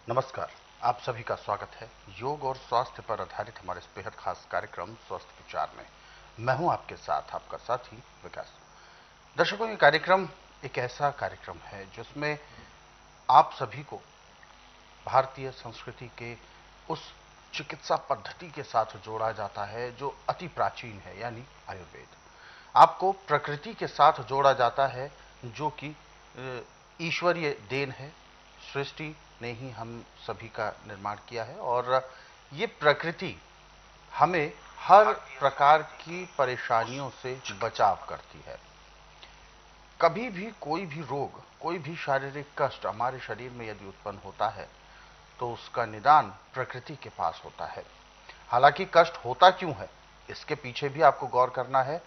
नमस्कार। आप सभी का स्वागत है योग और स्वास्थ्य पर आधारित हमारे इस बेहद खास कार्यक्रम स्वस्थ विचार में। मैं हूं आपके साथ आपका साथी विकास। दर्शकों, ये कार्यक्रम एक ऐसा कार्यक्रम है जिसमें आप सभी को भारतीय संस्कृति के उस चिकित्सा पद्धति के साथ जोड़ा जाता है जो अति प्राचीन है, यानी आयुर्वेद। आपको प्रकृति के साथ जोड़ा जाता है जो कि ईश्वरीय देन है। सृष्टि ने ही हम सभी का निर्माण किया है और ये प्रकृति हमें हर प्रकार की परेशानियों से बचाव करती है। कभी भी कोई भी रोग, कोई भी शारीरिक कष्ट हमारे शरीर में यदि उत्पन्न होता है तो उसका निदान प्रकृति के पास होता है। हालांकि कष्ट होता क्यों है, इसके पीछे भी आपको गौर करना है।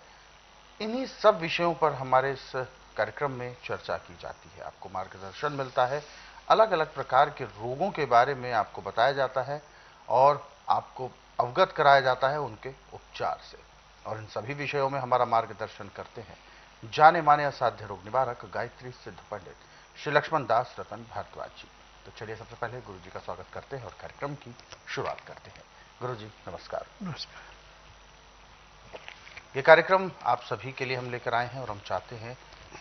इन्हीं सब विषयों पर हमारे इस कार्यक्रम में चर्चा की जाती है। आपको मार्गदर्शन मिलता है, अलग अलग प्रकार के रोगों के बारे में आपको बताया जाता है और आपको अवगत कराया जाता है उनके उपचार से। और इन सभी विषयों में हमारा मार्गदर्शन करते हैं जाने माने असाध्य रोग निवारक गायत्री सिद्ध पंडित श्री लक्ष्मण दास रतन भारद्वाज जी। तो चलिए सबसे पहले गुरु जी का स्वागत करते हैं और कार्यक्रम की शुरुआत करते हैं। गुरु जी नमस्कार। नमस्कार। ये कार्यक्रम आप सभी के लिए हम लेकर आए हैं और हम चाहते हैं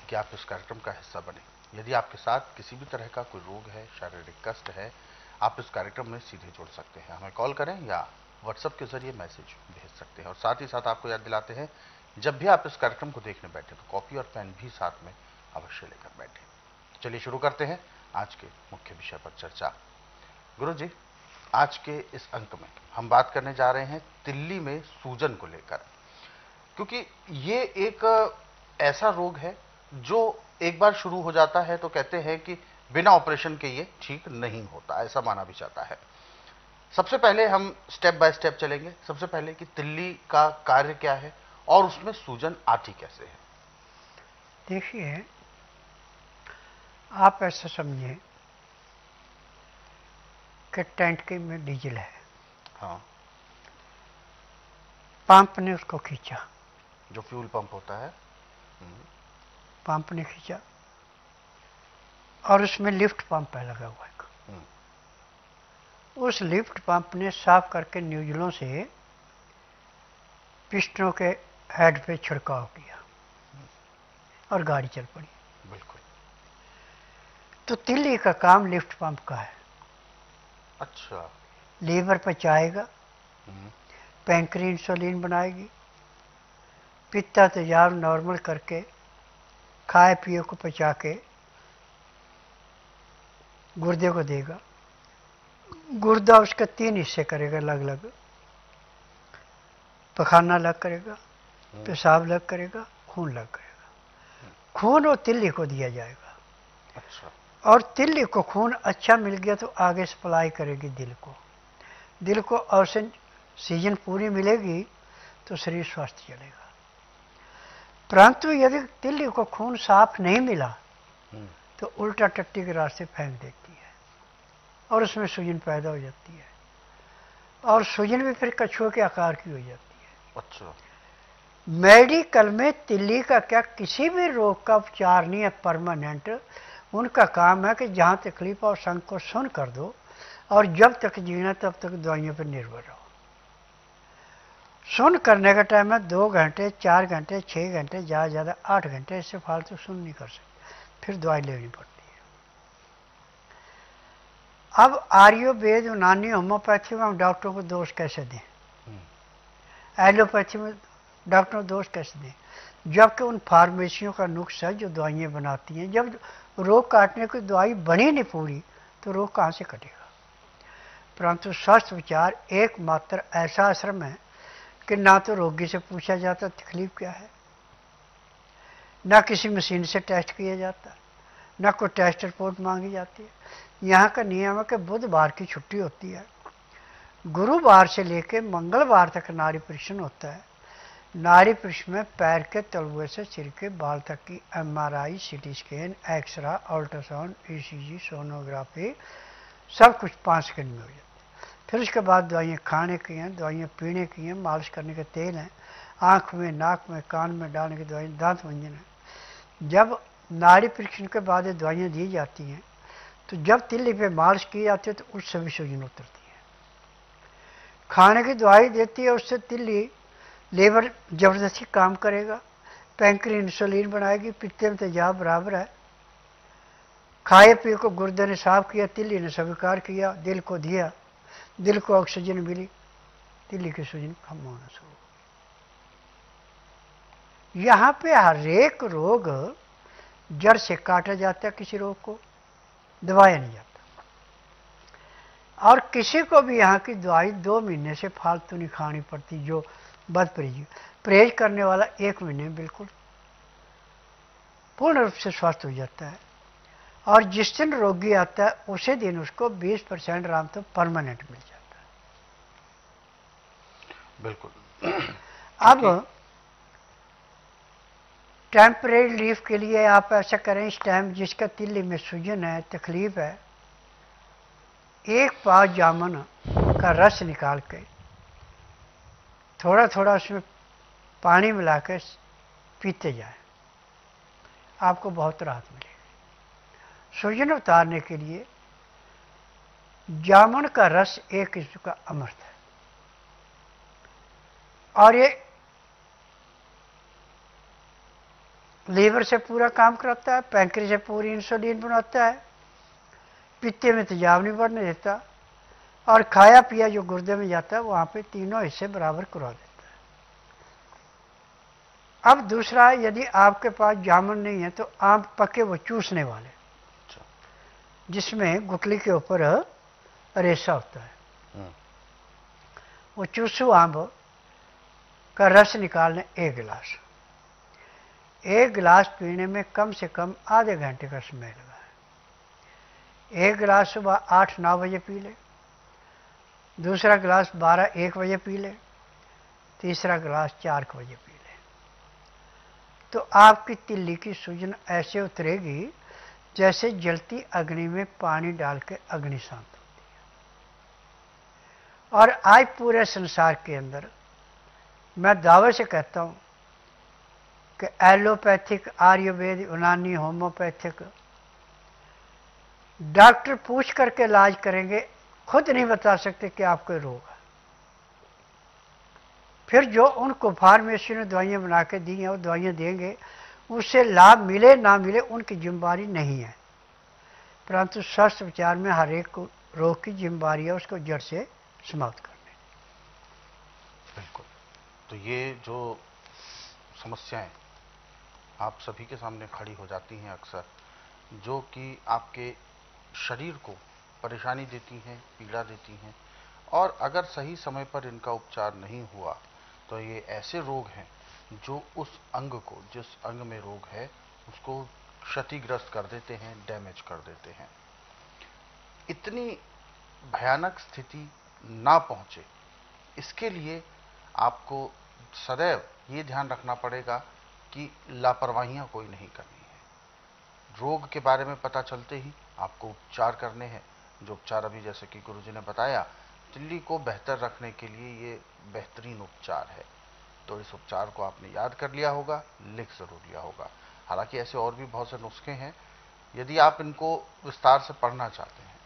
कि आप इस कार्यक्रम का हिस्सा बने। यदि आपके साथ किसी भी तरह का कोई रोग है, शारीरिक कष्ट है, आप इस कार्यक्रम में सीधे जुड़ सकते हैं। हमें कॉल करें या व्हाट्सएप के जरिए मैसेज भेज सकते हैं। और साथ ही साथ आपको याद दिलाते हैं, जब भी आप इस कार्यक्रम को देखने बैठे तो कॉपी और पेन भी साथ में अवश्य लेकर बैठे। चलिए शुरू करते हैं आज के मुख्य विषय पर चर्चा। गुरु जी, आज के इस अंक में हम बात करने जा रहे हैं तिल्ली में सूजन को लेकर, क्योंकि ये एक ऐसा रोग है जो एक बार शुरू हो जाता है तो कहते हैं कि बिना ऑपरेशन के ये ठीक नहीं होता, ऐसा माना भी जाता है। सबसे पहले हम स्टेप बाय स्टेप चलेंगे। सबसे पहले कि तिल्ली का कार्य क्या है और उसमें सूजन आती कैसे है। देखिए, आप ऐसा समझिए कि टैंक के में डीजल है। हाँ, पंप ने उसको खींचा, जो फ्यूल पंप होता है। पंप ने खींचा और उसमें लिफ्ट पंप है लगा हुआ है। उस लिफ्ट पंप ने साफ करके न्यूजलों से पिस्टनों के हेड पे छिड़काव किया और गाड़ी चल पड़ी। बिल्कुल। तो तिल्ली का काम लिफ्ट पंप का है। अच्छा। लीवर पर चाहेगा, पैंक्री इंसुलिन बनाएगी, पित्ता तेजाब नॉर्मल करके खाए पिए को पचा के गुर्दे को देगा। गुर्दा उसका 3 हिस्से करेगा अलग अलग। पखाना अलग करेगा, पेशाब अलग करेगा, खून अलग करेगा। खून और तिल्ली को दिया जाएगा। अच्छा। और तिल्ली को खून अच्छा मिल गया तो आगे सप्लाई करेगी दिल को। दिल को ऑक्सीजन पूरी मिलेगी तो शरीर स्वस्थ चलेगा। परंतु यदि तिल्ली को खून साफ नहीं मिला तो उल्टा टट्टी के रास्ते फेंक देती है और उसमें सूजन पैदा हो जाती है और सूजन भी फिर कछुए के आकार की हो जाती है। अच्छा। मेडिकल में तिल्ली का क्या किसी भी रोग का उपचार नहीं है परमानेंट। उनका काम है कि जहाँ तकलीफ और संग को सुन कर दो और जब तक जीना तब तक दवाइयों पर निर्भर रहो। सुन करने का टाइम है 2 घंटे, 4 घंटे, 6 घंटे, ज़्यादा ज़्यादा 8 घंटे। इससे फालतू सुन नहीं कर सकते, फिर दवाई लेनी पड़ती है। अब आयुर्वेद, यूनानी, होम्योपैथी में हम डॉक्टरों को दोष कैसे दें? एलोपैथी में डॉक्टरों को दोष कैसे दें? जबकि उन फार्मेसियों का नुक्स है जो दवाइयाँ बनाती हैं। जब रोग काटने की दवाई बनी नहीं पूरी तो रोग कहाँ से कटेगा? परंतु स्वस्थ विचार एकमात्र ऐसा आश्रम है कि ना तो रोगी से पूछा जाता तकलीफ क्या है, ना किसी मशीन से टेस्ट किया जाता, ना कोई टेस्ट रिपोर्ट मांगी जाती है। यहाँ का नियम है कि बुधवार की छुट्टी होती है, गुरुवार से लेकर मंगलवार तक नाड़ी परीक्षण होता है। नाड़ी परीक्षण में पैर के तलुए से सिर के बाल तक की MRI, CT scan, x ray, ultrasound, ECG, sonography सब कुछ 5 सेकंड में हो जाता है। फिर उसके बाद दवाइयाँ खाने की हैं, दवाइयाँ पीने की हैं, मालिश करने के तेल हैं, आँख में, नाक में, कान में डालने की दवाई, दांत मंजन है। जब नाड़ी परीक्षण के बाद ये दवाइयाँ दी जाती हैं तो जब तिल्ली पे मालिश की जाती है तो उससे भी सूजन उतरती है। खाने की दवाई देती है, उससे तिल्ली लीवर जबरदस्ती काम करेगा, पैंक्री इंसुलिन बनाएगी, पित्ते में तेजाब बराबर है। खाए पिए को गुर्दे ने साफ किया, तिल्ली ने स्वीकार किया, दिल को दिया, दिल को ऑक्सीजन मिली, तिल्ली की सूजन कम होना शुरू। यहाँ पे हर एक रोग जड़ से काटा जाता है, किसी रोग को दबाया नहीं जाता। और किसी को भी यहाँ की दवाई 2 महीने से फालतू नहीं खानी पड़ती। जो बदपरहेज परहेज करने वाला 1 महीने में बिल्कुल पूर्ण रूप से स्वस्थ हो जाता है। और जिस दिन रोगी आता है उसी दिन उसको 20% आराम तो परमानेंट मिल जाता है। बिल्कुल। अब टेम्परेरी रिलीफ के लिए आप ऐसा करें, इस टाइम जिसका तिल्ली में सूजन है, तकलीफ है, 1 पाव जामुन का रस निकाल के थोड़ा थोड़ा उसमें पानी मिलाकर पीते जाए, आपको बहुत राहत मिलेगी। सूजन उतारने के लिए जामुन का रस एक किस्म का अमृत है, और ये लीवर से पूरा काम कराता है, पैंक्री से पूरी इंसुलिन बनाता है, पित्ते में तेजाब नहीं बढ़ने देता, और खाया पिया जो गुर्दे में जाता है वहां पे तीनों हिस्से बराबर करवा देता है। अब दूसरा, यदि आपके पास जामुन नहीं है तो आम पके वो चूसने वाले, जिसमें गुठली के ऊपर रेशा होता है, वो चूसू आम का रस निकालने 1 गिलास, 1 गिलास पीने में कम से कम आधे घंटे का समय लगा है। 1 गिलास सुबह 8-9 बजे पी ले, दूसरा गिलास 12-1 बजे पी ले, तीसरा गिलास 4 बजे पी ले, तो आपकी तिल्ली की सूजन ऐसे उतरेगी जैसे जलती अग्नि में पानी डाल के अग्नि शांत होती है। और आज पूरे संसार के अंदर मैं दावे से कहता हूं कि एलोपैथिक, आयुर्वेद, यूनानी, होम्योपैथिक डॉक्टर पूछ करके इलाज करेंगे, खुद नहीं बता सकते कि आपको रोग है। फिर जो उनको फार्मेसी ने दवाइयां बना के दी हैं वो दवाइयां देंगे, उससे लाभ मिले ना मिले उनकी जिम्मेदारी नहीं है, परंतु स्वास्थ्य विचार में हर एक रोग की जिम्मेदारी है उसको जड़ से समाप्त करने। बिल्कुल। तो ये जो समस्याएं आप सभी के सामने खड़ी हो जाती हैं अक्सर, जो कि आपके शरीर को परेशानी देती हैं, पीड़ा देती हैं, और अगर सही समय पर इनका उपचार नहीं हुआ तो ये ऐसे रोग हैं जो उस अंग को, जिस अंग में रोग है उसको क्षतिग्रस्त कर देते हैं, डैमेज कर देते हैं। इतनी भयानक स्थिति ना पहुंचे, इसके लिए आपको सदैव ये ध्यान रखना पड़ेगा कि लापरवाहियां कोई नहीं करनी है। रोग के बारे में पता चलते ही आपको उपचार करने हैं, जो उपचार अभी जैसे कि गुरुजी ने बताया, तिल्ली को बेहतर रखने के लिए ये बेहतरीन उपचार है। तो इस उपचार को आपने याद कर लिया होगा, लिख जरूर लिया होगा। हालांकि ऐसे और भी बहुत से नुस्खे हैं, यदि आप इनको विस्तार से पढ़ना चाहते हैं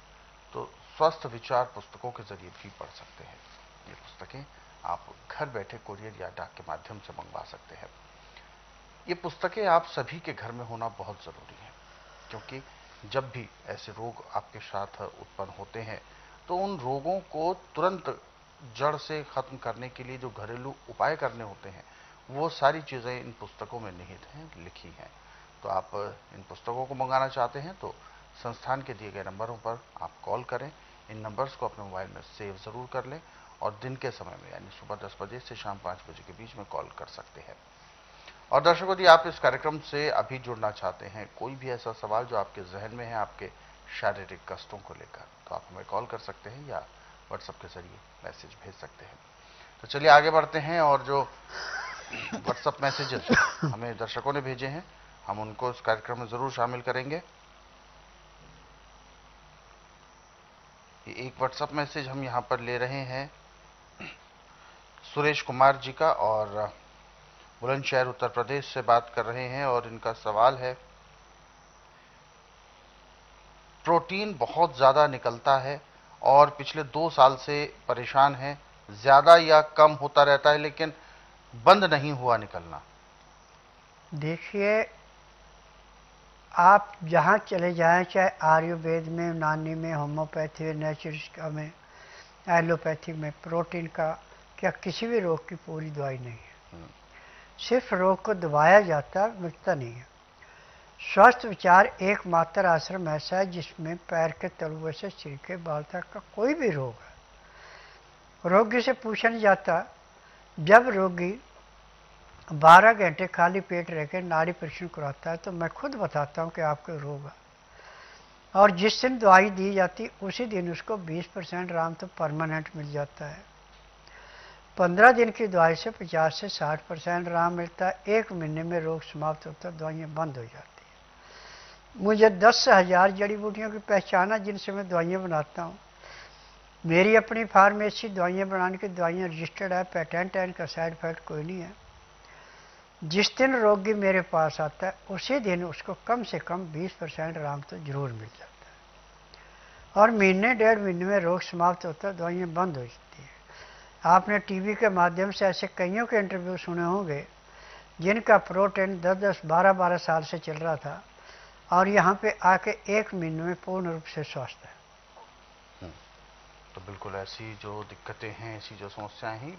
तो स्वस्थ विचार पुस्तकों के जरिए भी पढ़ सकते हैं। ये पुस्तकें आप घर बैठे कोरियर या डाक के माध्यम से मंगवा सकते हैं। ये पुस्तकें आप सभी के घर में होना बहुत जरूरी है, क्योंकि जब भी ऐसे रोग आपके साथ उत्पन्न होते हैं तो उन रोगों को तुरंत जड़ से खत्म करने के लिए जो घरेलू उपाय करने होते हैं वो सारी चीजें इन पुस्तकों में निहित हैं, लिखी हैं। तो आप इन पुस्तकों को मंगाना चाहते हैं तो संस्थान के दिए गए नंबरों पर आप कॉल करें। इन नंबर्स को अपने मोबाइल में सेव जरूर कर लें, और दिन के समय में यानी सुबह 10 बजे से शाम 5 बजे के बीच में कॉल कर सकते हैं। और दर्शकों, यदि आप इस कार्यक्रम से अभी जुड़ना चाहते हैं, कोई भी ऐसा सवाल जो आपके जहन में है आपके शारीरिक कष्टों को लेकर, तो आप हमें कॉल कर सकते हैं या व्हाट्सएप के जरिए मैसेज भेज सकते हैं। तो चलिए आगे बढ़ते हैं, और जो व्हाट्सएप मैसेजेस हमें दर्शकों ने भेजे हैं हम उनको इस कार्यक्रम में जरूर शामिल करेंगे। एक व्हाट्सएप मैसेज हम यहां पर ले रहे हैं सुरेश कुमार जी का, और बुलंदशहर उत्तर प्रदेश से बात कर रहे हैं, और इनका सवाल है प्रोटीन बहुत ज़्यादा निकलता है और पिछले 2 साल से परेशान है, ज़्यादा या कम होता रहता है लेकिन बंद नहीं हुआ निकलना। देखिए, आप जहाँ चले जाएं, चाहे आयुर्वेद में, यूनानी में, होम्योपैथी में, नेचुरिस्टिक में, एलोपैथी में, प्रोटीन का क्या किसी भी रोग की पूरी दवाई नहीं है। सिर्फ रोग को दबाया जाता, मिटता नहीं है। स्वस्थ विचार एकमात्र आश्रम ऐसा है जिसमें पैर के तलुए से सिर के बाल तक का कोई भी रोग है, रोगी से पूछा नहीं जाता। जब रोगी 12 घंटे खाली पेट रह के नाड़ी परीक्षण कराता है तो मैं खुद बताता हूँ कि आपको रोग है, और जिस दिन दवाई दी जाती उसी दिन उसको 20% आराम तो परमानेंट मिल जाता है। 15 दिन की दवाई से 50 से 60% आराम मिलता है। 1 महीने में रोग समाप्त होता है, दवाइयाँ बंद हो जाती हैं। मुझे 10,000 जड़ी बूटियों की पहचान है जिनसे मैं दवाइयाँ बनाता हूँ। मेरी अपनी फार्मेसी दवाइयाँ बनाने की, दवाइयाँ रजिस्टर्ड है, पेटेंट है, इनका साइड इफेक्ट कोई नहीं है। जिस दिन रोगी मेरे पास आता है उसी दिन उसको कम से कम 20% आराम तो जरूर मिल जाता है, और महीने 1.5 महीने में रोग समाप्त होता है, दवाइयाँ बंद हो जाती हैं। आपने टीवी के माध्यम से ऐसे कईयों के इंटरव्यू सुने होंगे जिनका प्रोटीन 10-10, 12-12 साल से चल रहा था और यहाँ पे आके 1 महीने में पूर्ण रूप से स्वस्थ है। तो बिल्कुल ऐसी जो दिक्कतें हैं, ऐसी जो समस्याएं हैं,